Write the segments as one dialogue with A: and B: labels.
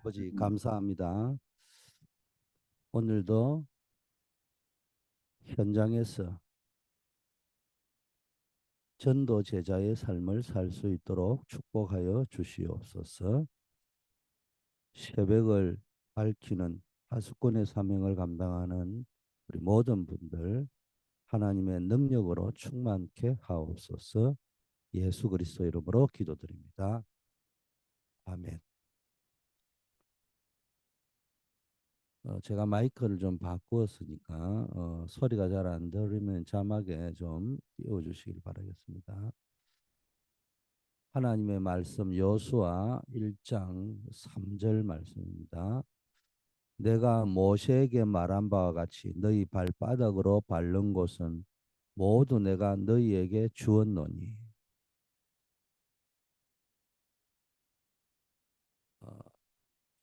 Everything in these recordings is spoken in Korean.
A: 아버지, 감사합니다. 오늘도 현장에서 전도 제자의 삶을 살 수 있도록 축복하여 주시옵소서. 새벽을 밝히는 파수꾼의 사명을 감당하는 우리 모든 분들 하나님의 능력으로 충만케 하옵소서. 예수 그리스도 이름으로 기도드립니다. 아멘. 제가 마이크를 좀 바꾸었으니까 소리가 잘 안 들리면 자막에 좀 띄워주시길 바라겠습니다. 하나님의 말씀 여호수아 1장 3절 말씀입니다. 내가 모세에게 말한 바와 같이 너희 발바닥으로 밟는 곳은 모두 내가 너희에게 주었노니. 어,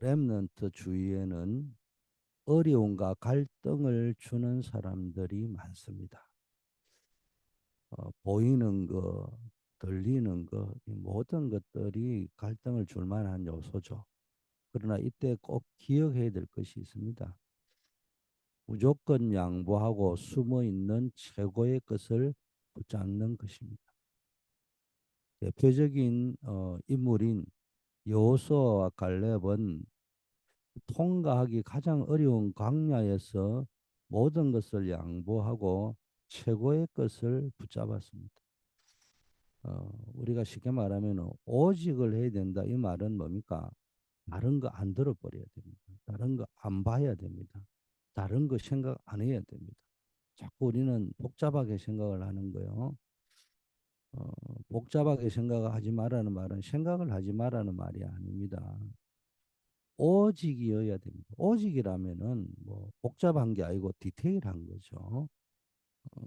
A: 렘넌트 주위에는 어려움과 갈등을 주는 사람들이 많습니다. 보이는 거, 들리는 거, 이 모든 것들이 갈등을 줄 만한 요소죠. 그러나 이때 꼭 기억해야 될 것이 있습니다. 무조건 양보하고 숨어 있는 최고의 것을 붙잡는 것입니다. 대표적인 인물인 여호수아와 갈렙은 통과하기 가장 어려운 광야에서 모든 것을 양보하고 최고의 것을 붙잡았습니다. 우리가 쉽게 말하면 오직을 해야 된다. 이 말은 뭡니까? 다른 거 안 들어버려야 됩니다. 다른 거 안 봐야 됩니다. 다른 거 생각 안 해야 됩니다. 자꾸 우리는 복잡하게 생각을 하는 거예요. 어, 복잡하게 생각을 하지 말라는 말은 생각을 하지 말라는 말이 아닙니다. 오직이어야 됩니다. 오직이라면은 뭐 복잡한 게 아니고 디테일한 거죠. 어,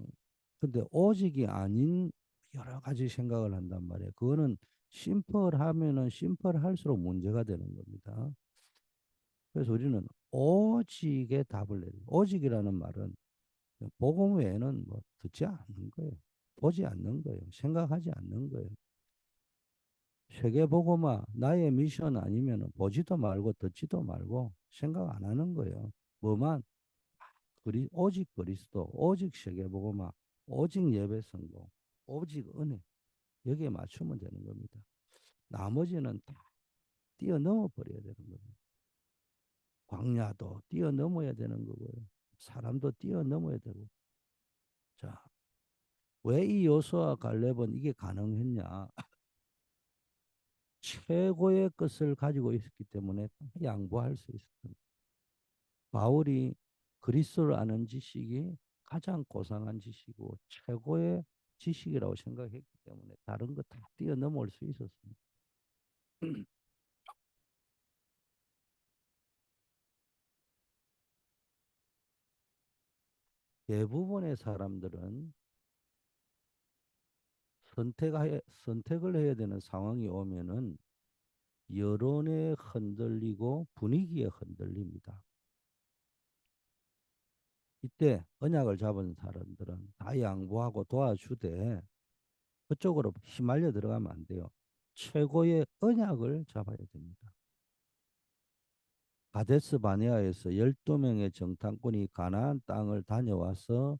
A: 근데 오직이 아닌 여러 가지 생각을 한단 말이에요. 그거는 심플하면은 심플할수록 문제가 되는 겁니다. 그래서 우리는 오직에 답을 내요. 오직이라는 말은 복음 외에는 뭐 듣지 않는 거예요. 보지 않는 거예요. 생각하지 않는 거예요. 세계복음화 나의 미션 아니면 보지도 말고 듣지도 말고 생각 안 하는 거예요. 뭐만 오직 그리스도, 오직 세계복음화, 오직 예배 성공, 오직 은혜 여기에 맞추면 되는 겁니다. 나머지는 다 뛰어넘어 버려야 되는 겁니다. 광야도 뛰어넘어야 되는 거고요. 사람도 뛰어넘어야 되고. 자, 왜 이 요소와 갈렙은 이게 가능했냐? 최고의 것을 가지고 있었기 때문에 양보할 수 있었던. 바울이 그리스도를 아는 지식이 가장 고상한 지식이고 최고의 지식이라고 생각했기 때문에 다른 거 다 뛰어넘을 수 있었습니다. 대부분의 사람들은 선택을 해야 되는 상황이 오면은 여론에 흔들리고 분위기에 흔들립니다. 이때 언약을 잡은 사람들은 다 양보하고 도와주되 그쪽으로 휘말려 들어가면 안 돼요. 최고의 언약을 잡아야 됩니다. 가데스 바네아에서 12명의 정탐꾼이 가나안 땅을 다녀와서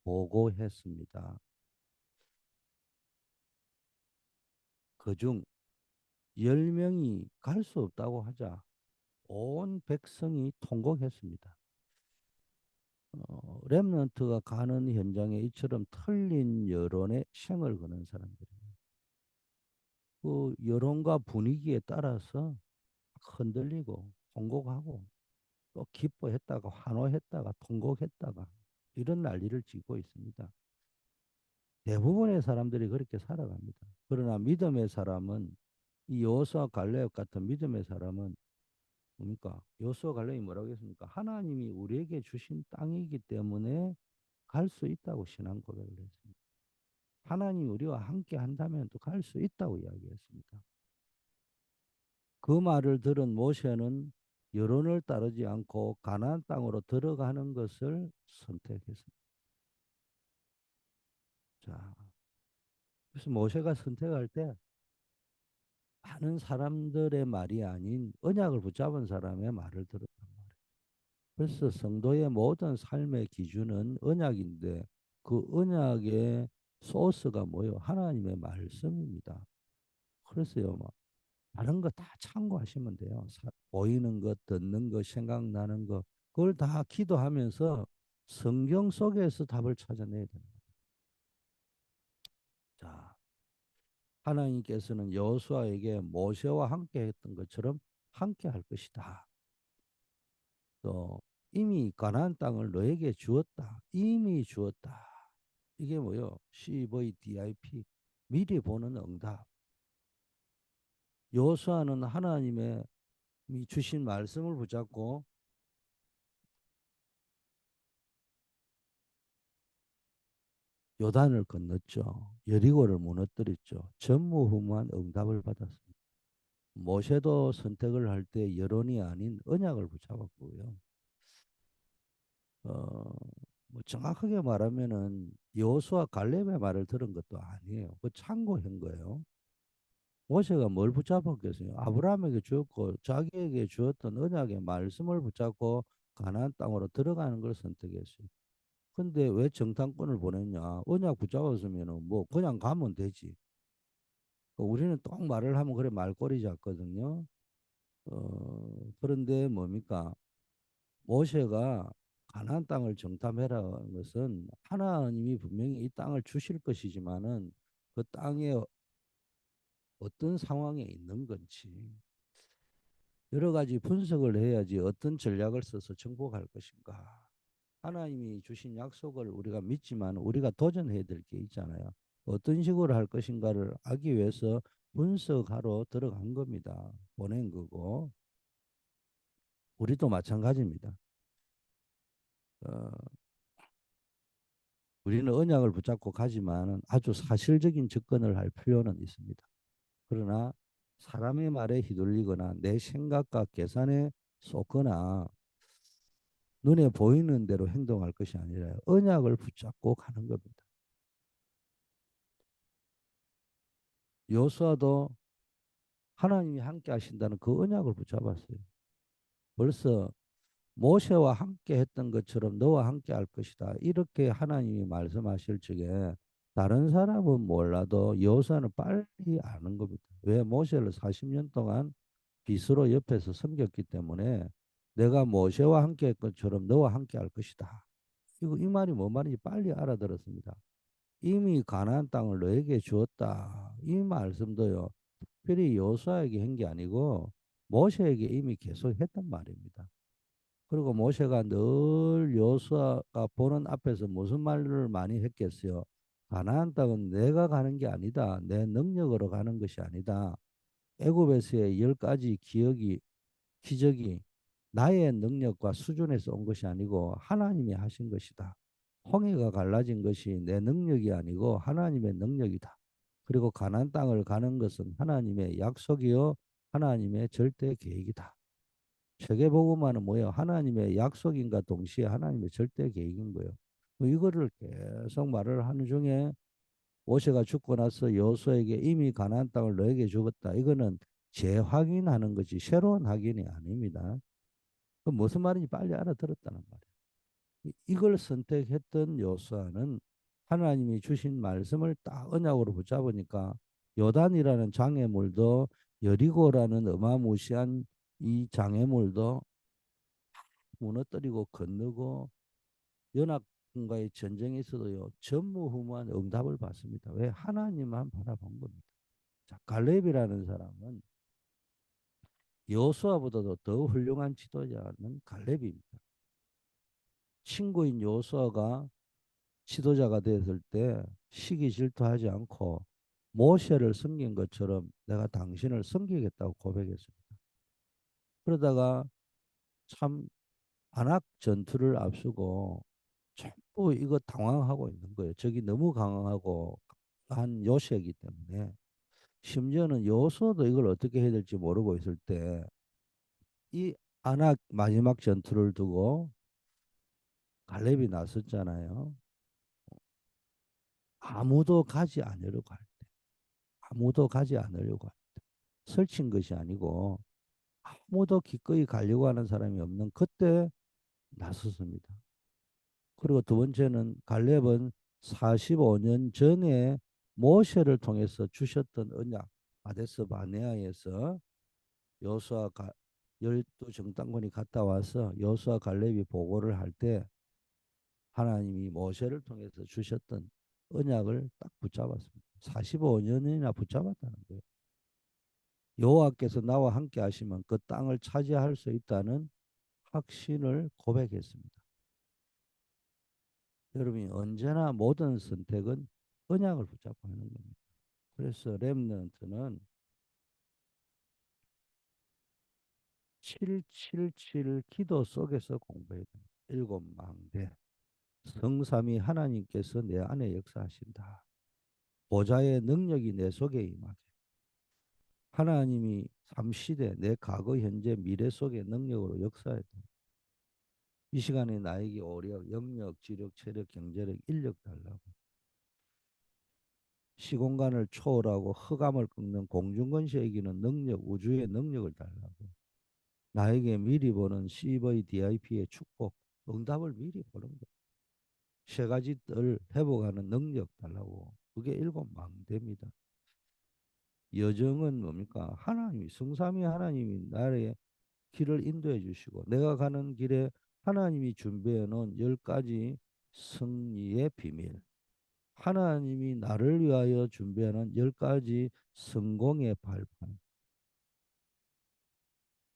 A: 보고했습니다. 그중 10명이 갈 수 없다고 하자 온 백성이 통곡했습니다. 렘넌트가 가는 현장에 이처럼 틀린 여론에 생을 거는 사람들이에요. 그 여론과 분위기에 따라서 흔들리고 통곡하고 또 기뻐했다가 환호했다가 통곡했다가 이런 난리를 짓고 있습니다. 대부분의 사람들이 그렇게 살아갑니다. 그러나 믿음의 사람은 이 여호수아 갈렙 같은 믿음의 사람은 뭡니까? 여호수아 갈렙이 뭐라고 했습니까? 하나님이 우리에게 주신 땅이기 때문에 갈 수 있다고 신앙 고백을 했습니다. 하나님이 우리와 함께 한다면 또 갈 수 있다고 이야기했습니다. 그 말을 들은 모세는 여론을 따르지 않고 가나안 땅으로 들어가는 것을 선택했습니다. 자, 그래서 모세가 선택할 때 많은 사람들의 말이 아닌 언약을 붙잡은 사람의 말을 들었단 말이에요. 그래서 성도의 모든 삶의 기준은 언약인데 그 언약의 소스가 뭐예요? 하나님의 말씀입니다. 그래서요, 뭐 다른 거 다 참고하시면 돼요. 보이는 것, 듣는 것, 생각나는 것, 그걸 다 기도하면서 성경 속에서 답을 찾아내야 됩니다. 자, 하나님께서는 여호수아에게 모세와 함께 했던 것처럼 함께 할 것이다. 또 이미 가나안 땅을 너에게 주었다. 이미 주었다. 이게 뭐요? CVDIP 미리 보는 응답. 여호수아는 하나님의 주신 말씀을 붙잡고 요단을 건넜죠. 여리고를 무너뜨렸죠. 전무후무한 응답을 받았습니다. 모세도 선택을 할 때 여론이 아닌 언약을 붙잡았고요. 어, 뭐 정확하게 말하면은 여호수아 갈렙의 말을 들은 것도 아니에요. 그 참고한 거예요. 모세가 뭘 붙잡았겠어요? 아브라함에게 주었고 자기에게 주었던 언약의 말씀을 붙잡고 가나안 땅으로 들어가는 걸 선택했어요. 근데 왜 정탐꾼을 보냈냐? 언약 붙잡았으면은 뭐 그냥 가면 되지. 우리는 똑 말을 하면 그래 말꼬리 잡거든요. 그런데 뭡니까? 모세가 가나안 땅을 정탐해라는 것은 하나님이 분명히 이 땅을 주실 것이지만은 그 땅에 어떤 상황에 있는 건지 여러 가지 분석을 해야지 어떤 전략을 써서 정복할 것인가. 하나님이 주신 약속을 우리가 믿지만 우리가 도전해야 될 게 있잖아요. 어떤 식으로 할 것인가를 알기 위해서 분석하러 들어간 겁니다. 보낸 거고 우리도 마찬가지입니다. 어, 우리는 언약을 붙잡고 가지만은 아주 사실적인 접근을 할 필요는 있습니다. 그러나 사람의 말에 휘둘리거나 내 생각과 계산에 쏟거나 눈에 보이는 대로 행동할 것이 아니라 언약을 붙잡고 가는 겁니다. 요수아도 하나님이 함께 하신다는 그 언약을 붙잡았어요. 벌써 모세와 함께 했던 것처럼 너와 함께 할 것이다. 이렇게 하나님이 말씀하실 적에 다른 사람은 몰라도 여호수아는 빨리 아는 겁니다. 왜 모세를 40년 동안 빗으로 옆에서 섬겼기 때문에 내가 모세와 함께 할 것처럼 너와 함께 할 것이다. 이 말이 뭔 말인지 빨리 알아들었습니다. 이미 가나안 땅을 너에게 주었다. 이 말씀도요. 특별히 여호수아에게 한 게 아니고 모세에게 이미 계속 했단 말입니다. 그리고 모세가 늘 여호수아가 보는 앞에서 무슨 말을 많이 했겠어요. 가나안 땅은 내가 가는 게 아니다. 내 능력으로 가는 것이 아니다. 애굽에서의 10가지 기적이 나의 능력과 수준에서 온 것이 아니고 하나님이 하신 것이다. 홍해가 갈라진 것이 내 능력이 아니고 하나님의 능력이다. 그리고 가나안 땅을 가는 것은 하나님의 약속이요 하나님의 절대 계획이다. 세계복음화는 뭐예요? 하나님의 약속인가 동시에 하나님의 절대 계획인 거예요. 뭐 이거를 계속 말을 하는 중에 모세가 죽고 나서 여호수아에게 이미 가나안 땅을 너에게 주었다. 이거는 재확인하는 것이 새로운 확인이 아닙니다. 그 무슨 말인지 빨리 알아들었다는 말이에요. 이걸 선택했던 여호수아는 하나님이 주신 말씀을 딱 언약으로 붙잡으니까 요단이라는 장애물도 여리고라는 어마무시한 이 장애물도 무너뜨리고 건너고 연합군과의 전쟁에서도요 전무후무한 응답을 받습니다. 왜? 하나님만 바라본 겁니다. 자, 갈렙이라는 사람은 여호수아보다도 더 훌륭한 지도자는 갈렙입니다. 친구인 여호수아가 지도자가 되었을 때 시기 질투하지 않고 모세를 섬긴 것처럼 내가 당신을 섬기겠다고 고백했습니다. 그러다가 참 안악 전투를 앞두고 전부 이거 당황하고 있는 거예요. 적이 너무 강하고 한 요새이기 때문에 심지어는 여호수아도 이걸 어떻게 해야 될지 모르고 있을 때 이 안악 마지막 전투를 두고 갈렙이 나섰잖아요. 아무도 가지 않으려고 할 때, 아무도 가지 않으려고 할 때. 설친 것이 아니고 아무도 기꺼이 가려고 하는 사람이 없는 그때 나섰습니다. 그리고 두 번째는 갈렙은 45년 전에 모세를 통해서 주셨던 언약 아데스 바네아에서 여호수아 열두 정탐꾼이 갔다 와서 여호수아 갈렙이 보고를 할 때 하나님이 모세를 통해서 주셨던 언약을 딱 붙잡았습니다. 45년이나 붙잡았다는 거예요. 여호와께서 나와 함께 하시면 그 땅을 차지할 수 있다는 확신을 고백했습니다. 여러분이 언제나 모든 선택은 언약을 붙잡고 하는 겁니다. 그래서 렘넌트는 777 기도 속에서 공부해야 됩니다. 일곱 망대. 성삼위 하나님께서 내 안에 역사하신다. 보좌의 능력이 내 속에 임하게. 하나님이 삼시대 내 과거, 현재, 미래 속의 능력으로 역사해야 돼. 이 시간에 나에게 오력, 영력, 지력, 체력, 경제력, 인력 달라고. 시공간을 초월하고 흑암을 꺾는 공중권세에게는 능력, 우주의 능력을 달라고. 나에게 미리 보는 CVDIP의 축복, 응답을 미리 보는 것. 세 가지 뜰 회복하는 능력 달라고. 그게 일곱 망대입니다. 여정은 뭡니까? 하나님이, 성삼위 하나님이 나의 길을 인도해 주시고 내가 가는 길에 하나님이 준비해 놓은 10가지 승리의 비밀. 하나님이 나를 위하여 준비해 놓은 10가지 성공의 발판.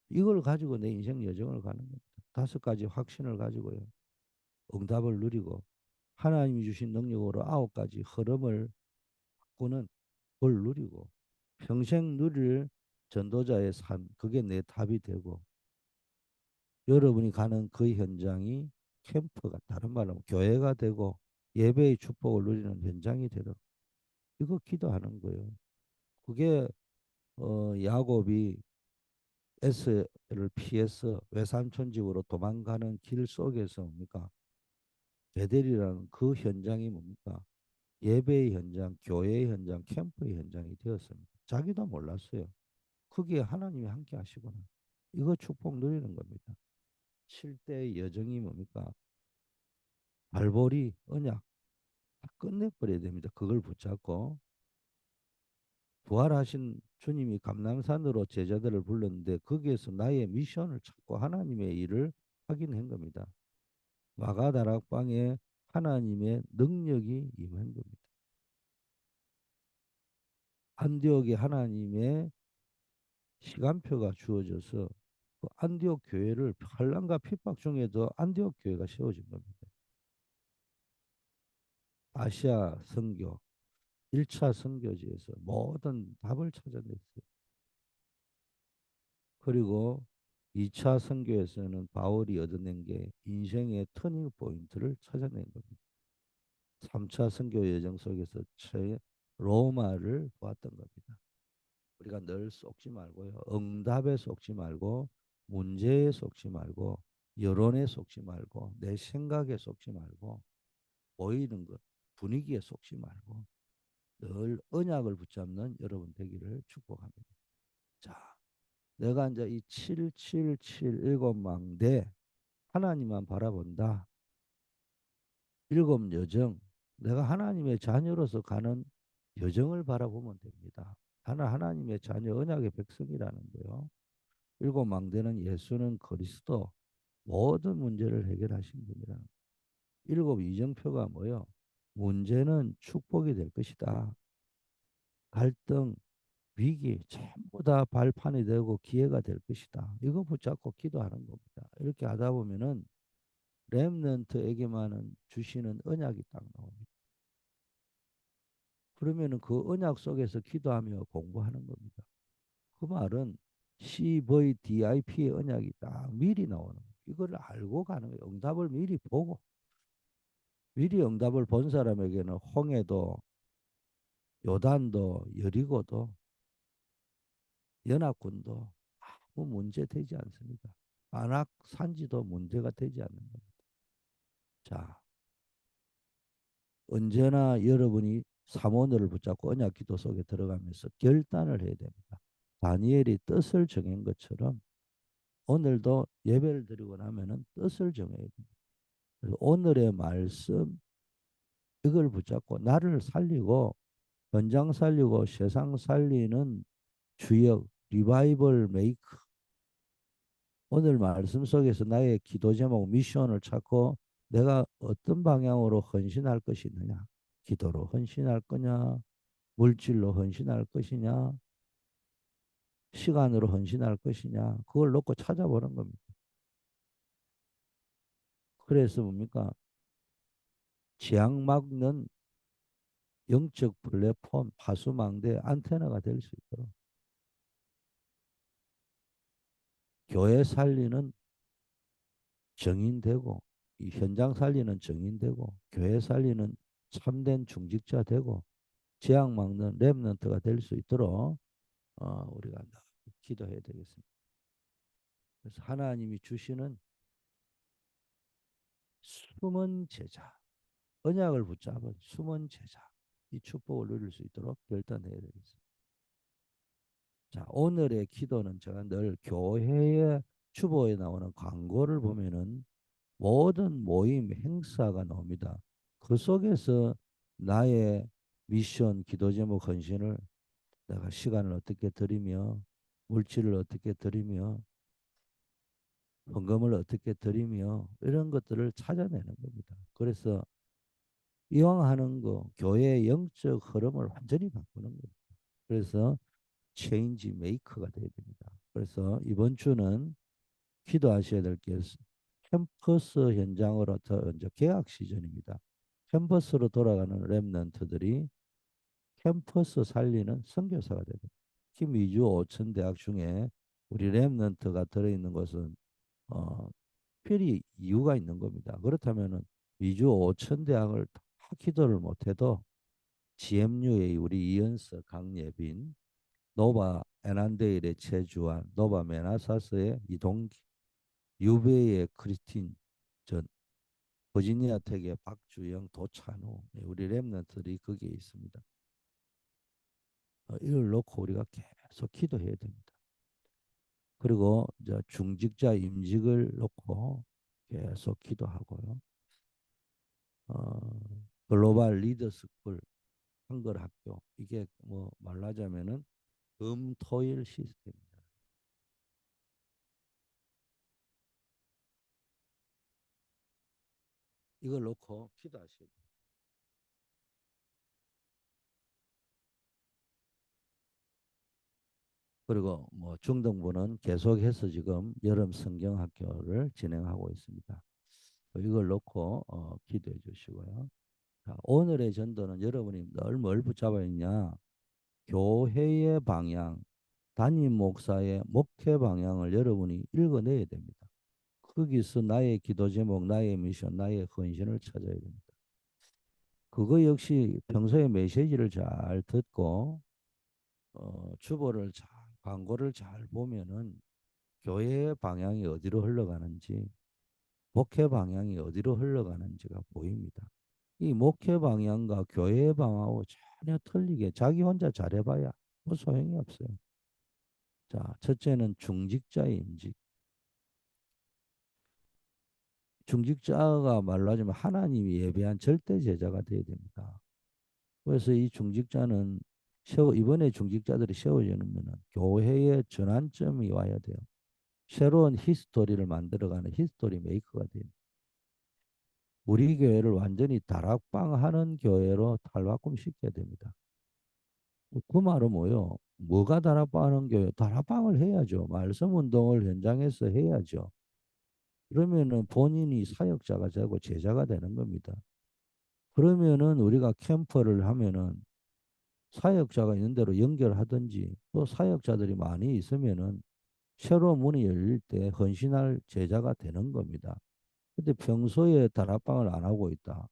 A: 이걸 가지고 내 인생 여정을 가는 겁니다. 5가지 확신을 가지고요. 응답을 누리고 하나님이 주신 능력으로 9가지 흐름을 바꾸는 걸 누리고 평생 누릴 전도자의 삶, 그게 내 답이 되고 여러분이 가는 그 현장이 캠프가 다른 말로 하면 교회가 되고 예배의 축복을 누리는 현장이 되도록 이거 기도하는 거예요. 그게 야곱이 에스를 피해서 외삼촌집으로 도망가는 길 속에서 뭡니까? 베델이라는 그 현장이 뭡니까? 예배의 현장, 교회의 현장, 캠프의 현장이 되었습니다. 자기도 몰랐어요. 거기에 하나님이 함께 하시구나. 이거 축복 누리는 겁니다. 7대의 여정이 뭡니까? 발볼이 언약 다 끝내버려야 됩니다. 그걸 붙잡고 부활하신 주님이 감람산으로 제자들을 불렀는데 거기에서 나의 미션을 찾고 하나님의 일을 확인한 겁니다. 마가다락방에 하나님의 능력이 임한 겁니다. 안디옥에 하나님의 시간표가 주어져서 그 안디옥 교회를 환란과 핍박 중에도 안디옥 교회가 세워진 겁니다. 아시아 선교 1차 선교지에서 모든 답을 찾아냈어요. 그리고 2차 선교에서는 바울이 얻어낸 게 인생의 터닝 포인트를 찾아낸 겁니다. 3차 선교 여정 속에서 로마를 보았던 겁니다. 우리가 늘 속지 말고요. 응답에 속지 말고 문제에 속지 말고 여론에 속지 말고 내 생각에 속지 말고 보이는 것 분위기에 속지 말고 늘 언약을 붙잡는 여러분 되기를 축복합니다. 자, 내가 이제 이 777 일곱 망대 하나님만 바라본다. 일곱 여정 내가 하나님의 자녀로서 가는 여정을 바라보면 됩니다. 나는 하나님의 자녀 언약의 백성이라는 거요. 일곱 망대는 예수는 그리스도 모든 문제를 해결하신 분이라는 거예요. 일곱 이정표가 뭐요? 문제는 축복이 될 것이다. 갈등, 위기 전부 다 발판이 되고 기회가 될 것이다. 이거 붙잡고 기도하는 겁니다. 이렇게 하다 보면은 렘넌트에게만은 주시는 언약이 딱 나옵니다. 그러면은 그 언약 속에서 기도하며 공부하는 겁니다. 그 말은 CVDIP의 언약이 딱 미리 나오는 거예요. 이걸 알고 가는 거예요. 응답을 미리 보고 미리 응답을 본 사람에게는 홍해도 요단도 여리고도 연합군도 아무 문제 되지 않습니다. 안악 산지도 문제가 되지 않는 겁니다. 자, 언제나 여러분이 사모너를 붙잡고 언약 기도 속에 들어가면서 결단을 해야 됩니다. 다니엘이 뜻을 정한 것처럼 오늘도 예배를 드리고 나면은 뜻을 정해야 됩니다. 그래서 오늘의 말씀 이걸 붙잡고 나를 살리고 현장 살리고 세상 살리는 주역 리바이벌 메이커 오늘 말씀 속에서 나의 기도 제목 미션을 찾고 내가 어떤 방향으로 헌신할 것이 있느냐 기도로 헌신할 거냐 물질로 헌신할 것이냐 시간으로 헌신할 것이냐 그걸 놓고 찾아보는 겁니다. 그래서 뭡니까 지향 막는 영적 플랫폼 파수망대 안테나가 될 수 있도록 교회 살리는 정인되고 이 현장 살리는 정인되고 교회 살리는 참된 중직자 되고 재앙 막는 렘넌트가 될 수 있도록 우리가 기도해야 되겠습니다. 그래서 하나님이 주시는 숨은 제자, 언약을 붙잡은 숨은 제자, 이 축복을 누릴 수 있도록 결단해야 되겠습니다. 자, 오늘의 기도는 제가 늘 교회의 주보에 나오는 광고를 보면은 모든 모임 행사가 나옵니다. 그 속에서 나의 미션, 기도 제목, 헌신을 내가 시간을 어떻게 드리며 물질을 어떻게 드리며 헌금을 어떻게 드리며 이런 것들을 찾아내는 겁니다. 그래서 이왕 하는 거 교회의 영적 흐름을 완전히 바꾸는 겁니다. 그래서 체인지 메이커가 되어야 됩니다. 그래서 이번 주는 기도하셔야 될 게 캠퍼스 현장으로 더 이제 개학 시즌입니다. 캠퍼스로 돌아가는 랩런트들이 캠퍼스 살리는 선교사가 됩니다. 특히 미주 5천 대학 중에 우리 랩런트가 들어있는 것은 특별히 이유가 있는 겁니다. 그렇다면은 미주 5천 대학을 다 기도를 못해도 GMU의 우리 이연서 강예빈, 노바 에난데일의 최주환, 노바 메나사스의 이동기, 유베의 크리스틴 전, 버지니아 텍의 박주영, 도찬우, 우리 랩런트들이 거기에 있습니다. 이걸 놓고 우리가 계속 기도해야 됩니다. 그리고 이제 중직자 임직을 놓고 계속 기도하고요. 어, 글로벌 리더스쿨 한글학교 이게 뭐 말하자면은 금토일 시스템입니다. 이걸 놓고 기도하시고 그리고 뭐 중등부는 계속해서 지금 여름 성경학교를 진행하고 있습니다. 이걸 놓고 기도해 주시고요. 자, 오늘의 전도는 여러분이 늘 뭘 붙잡아 있냐? 교회의 방향, 담임 목사의 목회 방향을 여러분이 읽어내야 됩니다. 거기서 나의 기도 제목, 나의 미션, 나의 헌신을 찾아야 됩니다. 그거 역시 평소에 메시지를 잘 듣고 주보를 잘 광고를 잘 보면은 교회의 방향이 어디로 흘러가는지 목회 방향이 어디로 흘러가는지가 보입니다. 이 목회 방향과 교회의 방향하고 전혀 틀리게 자기 혼자 잘해봐야 뭐 소용이 없어요. 자, 첫째는 중직자의 임직. 중직자가 말로 하자면 하나님이 예배한 절대 제자가 되어야 됩니다. 그래서 이 중직자는 이번에 중직자들이 세워지면 교회의 전환점이 와야 돼요. 새로운 히스토리를 만들어가는 히스토리 메이커가 돼요. 우리 교회를 완전히 다락방하는 교회로 탈바꿈 시켜야 됩니다. 그 말은 뭐요? 뭐가 다락방하는 교회? 다락방을 해야죠. 말씀 운동을 현장에서 해야죠. 그러면은 본인이 사역자가 되고 제자가 되는 겁니다. 그러면은 우리가 캠프를 하면은 사역자가 있는 대로 연결하든지 또 사역자들이 많이 있으면은 새로운 문이 열릴 때 헌신할 제자가 되는 겁니다. 근데 평소에 다락방을 안 하고 있다.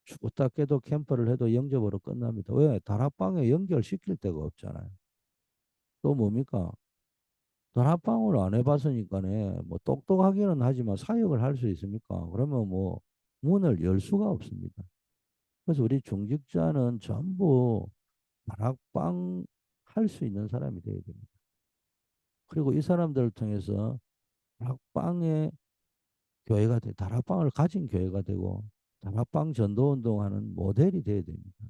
A: 죽었다 깨도 캠프를 해도 영접으로 끝납니다. 왜? 다락방에 연결시킬 데가 없잖아요. 또 뭡니까? 다락방을 안 해봤으니까네 뭐 똑똑하기는 하지만 사역을 할 수 있습니까? 그러면 뭐 문을 열 수가 없습니다. 그래서 우리 중직자는 전부 다락방 할 수 있는 사람이 되어야 됩니다. 그리고 이 사람들을 통해서 다락방의 교회가 돼, 다락방을 가진 교회가 되고 다락방 전도 운동하는 모델이 돼야 됩니다.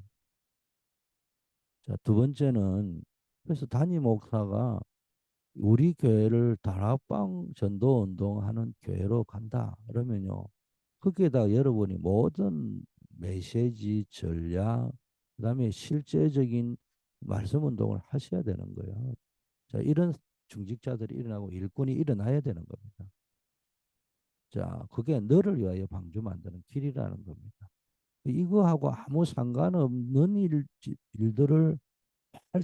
A: 자, 두 번째는 그래서 담임 목사가 우리 교회를 다락방 전도 운동하는 교회로 간다. 그러면요. 거기에다 여러분이 모든 메시지, 전략, 그다음에 실제적인 말씀 운동을 하셔야 되는 거예요. 자, 이런 중직자들이 일어나고 일꾼이 일어나야 되는 겁니다. 자, 그게 너를 위하여 방주 만드는 길이라는 겁니다. 이거하고 아무 상관없는 일들을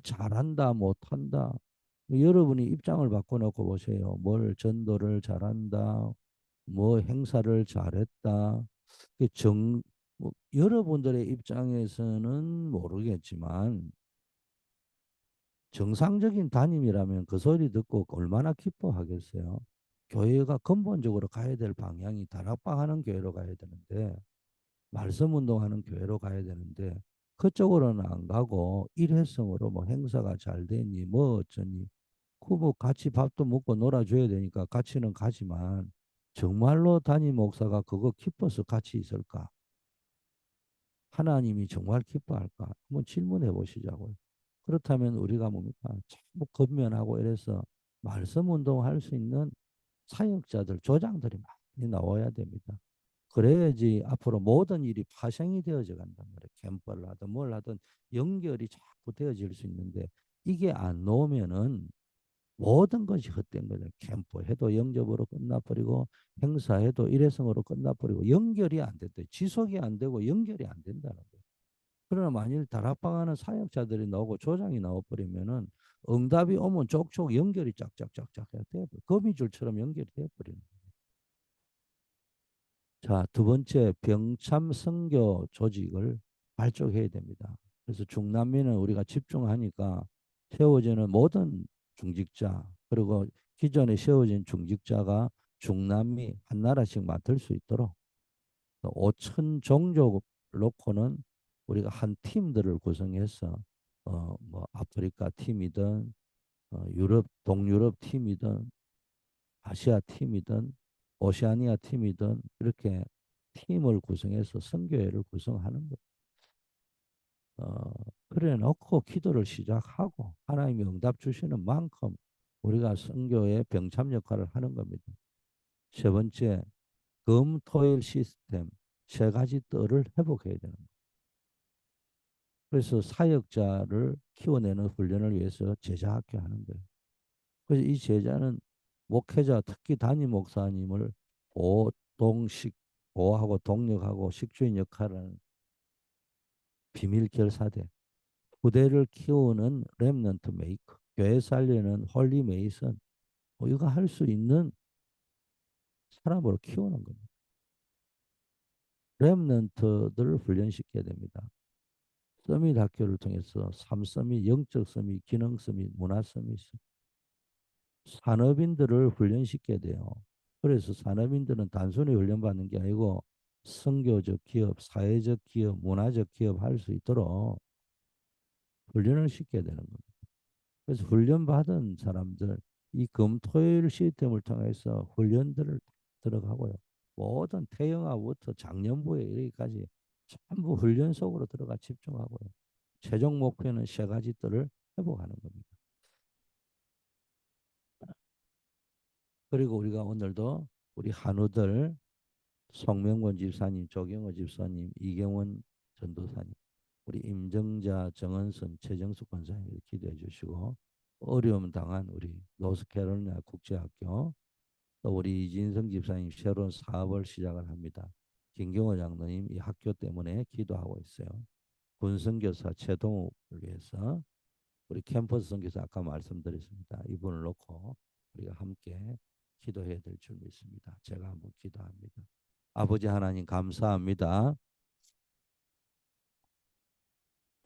A: 잘한다, 못한다. 여러분이 입장을 바꿔놓고 보세요. 뭘 전도를 잘한다, 뭐 행사를 잘했다. 뭐 여러분들의 입장에서는 모르겠지만 정상적인 담임이라면 그 소리 듣고 얼마나 기뻐하겠어요. 교회가 근본적으로 가야 될 방향이 다락방 하는 교회로 가야 되는데 말씀 운동하는 교회로 가야 되는데 그쪽으로는 안 가고 일회성으로 뭐 행사가 잘 되니 뭐 어쩌니 그 뭐 같이 밥도 먹고 놀아줘야 되니까 같이는 가지만 정말로 담임 목사가 그거 기뻐서 같이 있을까? 하나님이 정말 기뻐할까? 한번 질문해 보시자고요. 그렇다면 우리가 뭡니까? 자꾸 건면하고 이래서 말씀 운동할 수 있는 사역자들, 조장들이 많이 나와야 됩니다. 그래야지 앞으로 모든 일이 파생이 되어져 간단 말이에요. 캠프를 하든 뭘 하든 연결이 자꾸 되어질 수 있는데 이게 안 나오면은 모든 것이 헛된 거죠. 캠프 해도 영접으로 끝나버리고 행사해도 일회성으로 끝나버리고 연결이 안 됐대. 지속이 안 되고 연결이 안 된다는 거예요. 그러나 만일 다락방하는 사역자들이 나오고 조장이 나와버리면은 응답이 오면 족족 연결이 짝짝짝짝 돼버려. 거미줄처럼 연결이 돼버리는 거예요. 자, 두 번째 병참 선교 조직을 발족해야 됩니다. 그래서 중남미는 우리가 집중하니까 세워지는 모든 중직자 그리고 기존에 세워진 중직자가 중남미 한 나라씩 맡을 수 있도록 5천 종족 놓고는 우리가 한 팀들을 구성해서 뭐 아프리카 팀이든 유럽 동유럽 팀이든 아시아 팀이든 오세아니아 팀이든 이렇게 팀을 구성해서 선교회를 구성하는 것. 그래 놓고 기도를 시작하고 하나님이 응답 주시는 만큼 우리가 선교의 병참 역할을 하는 겁니다. 세 번째, 금, 토, 일 시스템 세 가지 뜰을 회복해야 되는 거예요. 그래서 사역자를 키워내는 훈련을 위해서 제자학교 하는 거예요. 그래서 이 제자는 목회자, 특히 담임 목사님을 보동식, 보호하고 동력하고 식주인 역할을 비밀 결사대, 후대를 키우는 렘넌트 메이커, 교회 살리는 홀리 메이슨, 뭐 이거 할 수 있는 사람으로 키우는 겁니다. 렘넌트들을 훈련시켜야 됩니다. 서밋 학교를 통해서 3서밋, 영적 서밋, 기능 서밋, 문화 서밋, 산업인들을 훈련시켜야 돼요. 그래서 산업인들은 단순히 훈련받는 게 아니고 선교적 기업, 사회적 기업, 문화적 기업 할 수 있도록 훈련을 시켜야 되는 겁니다. 그래서 훈련받은 사람들, 이 금토일 시스템을 통해서 훈련들을 들어가고요. 모든 태영아부터 작년부에 여기까지 전부 훈련 속으로 들어가 집중하고요. 최종 목표는 세 가지 뜰을 회복하는 겁니다. 그리고 우리가 오늘도 우리 한우들 송명권 집사님, 조경호 집사님, 이경원 전도사님, 우리 임정자, 정은선, 최정숙 권사님 기도해 주시고 어려움 당한 우리 노스캐롤라이나 국제학교 또 우리 이진성 집사님 새로운 사업을 시작을 합니다. 김경호 장로님 이 학교 때문에 기도하고 있어요. 군선교사 최동욱을 위해서 우리 캠퍼스 선교사 아까 말씀드렸습니다. 이분을 놓고 우리가 함께 기도해야 될 줄 믿습니다. 제가 한번 기도합니다. 아버지 하나님 감사합니다.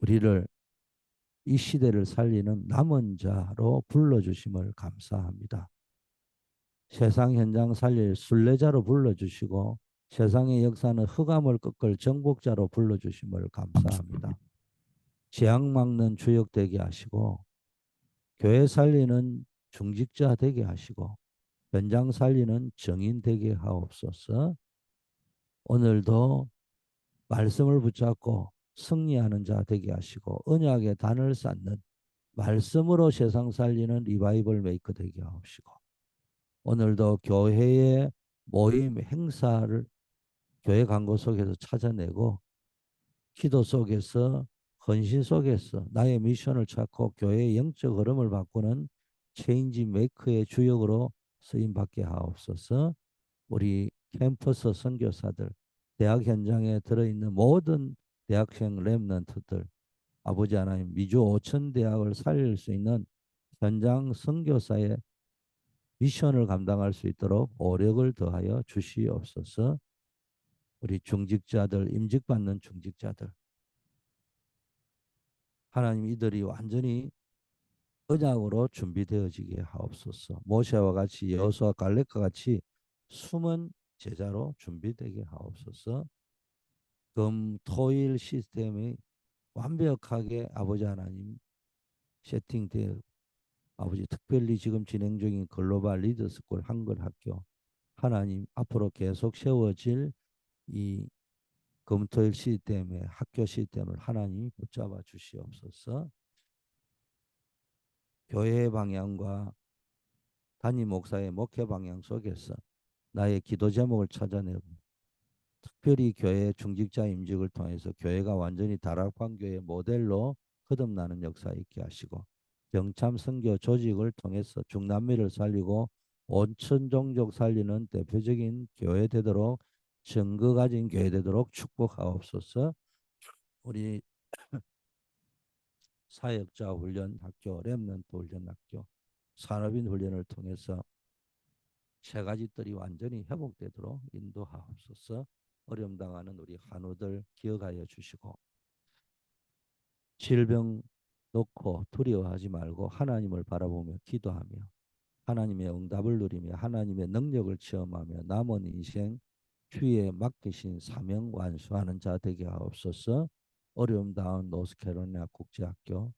A: 우리를 이 시대를 살리는 남은 자로 불러주심을 감사합니다. 세상 현장 살릴 순례자로 불러주시고 세상의 역사는 흑암을 꺾을 정복자로 불러주심을 감사합니다. 재앙 막는 주역되게 하시고 교회 살리는 중직자 되게 하시고 현장 살리는 정인 되게 하옵소서. 오늘도 말씀을 붙잡고 승리하는 자 되게 하시고 언약의 단을 쌓는 말씀으로 세상 살리는 리바이벌 메이커 되게 하옵시고 오늘도 교회의 모임 행사를 교회 광고 속에서 찾아내고 기도 속에서 헌신 속에서 나의 미션을 찾고 교회의 영적 흐름을 바꾸는 체인지 메이커의 주역으로 쓰임 받게 하옵소서. 우리 캠퍼스 선교사들, 대학 현장에 들어있는 모든 대학생 랩런트들, 아버지 하나님 미주 5천 대학을 살릴 수 있는 현장 선교사의 미션을 감당할 수 있도록 오력을 더하여 주시옵소서. 우리 중직자들, 임직받는 중직자들, 하나님 이들이 완전히 언약으로 준비되어지게 하옵소서. 모세와 같이 여호수아 갈렙과 같이 숨은 제자로 준비되게 하옵소서. 금, 토일 시스템이 완벽하게 아버지 하나님 세팅되어 아버지 특별히 지금 진행 중인 글로벌 리더스쿨 한글학교 하나님 앞으로 계속 세워질 이 금토일 시스템의 학교 시스템을 하나님이 붙잡아 주시옵소서. 교회의 방향과 담임 목사의 목회 방향 속에서 나의 기도 제목을 찾아내고 특별히 교회 중직자 임직을 통해서 교회가 완전히 다락방 교회 모델로 거듭나는 역사 있게 하시고 병참 선교 조직을 통해서 중남미를 살리고 온천 종족 살리는 대표적인 교회 되도록 증거 가진 교회 되도록 축복하옵소서. 우리 사역자 훈련 학교, 렘넌트 훈련 학교, 산업인 훈련을 통해서 세 가지들이 완전히 회복되도록 인도하옵소서. 어려움 당하는 우리 한우들 기억하여 주시고 질병 놓고 두려워하지 말고 하나님을 바라보며 기도하며 하나님의 응답을 누리며 하나님의 능력을 체험하며 남은 인생 주위에 맡기신 사명 완수하는 자 되게 하옵소서. 어려움 당한 노스캐롤라이나 국제학교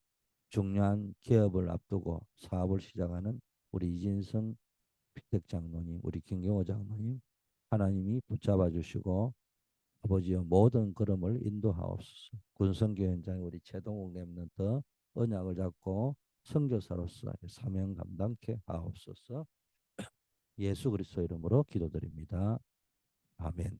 A: 중요한 기업을 앞두고 사업을 시작하는 우리 이진성 피택 장로님, 우리 김경호 장로님 하나님이 붙잡아 주시고 아버지여 모든 걸음을 인도하옵소서. 군성교 현장에 우리 최동욱 랩런트 언약을 잡고 선교사로서 사명 감당케 하옵소서. 예수 그리스도 이름으로 기도드립니다. 아멘.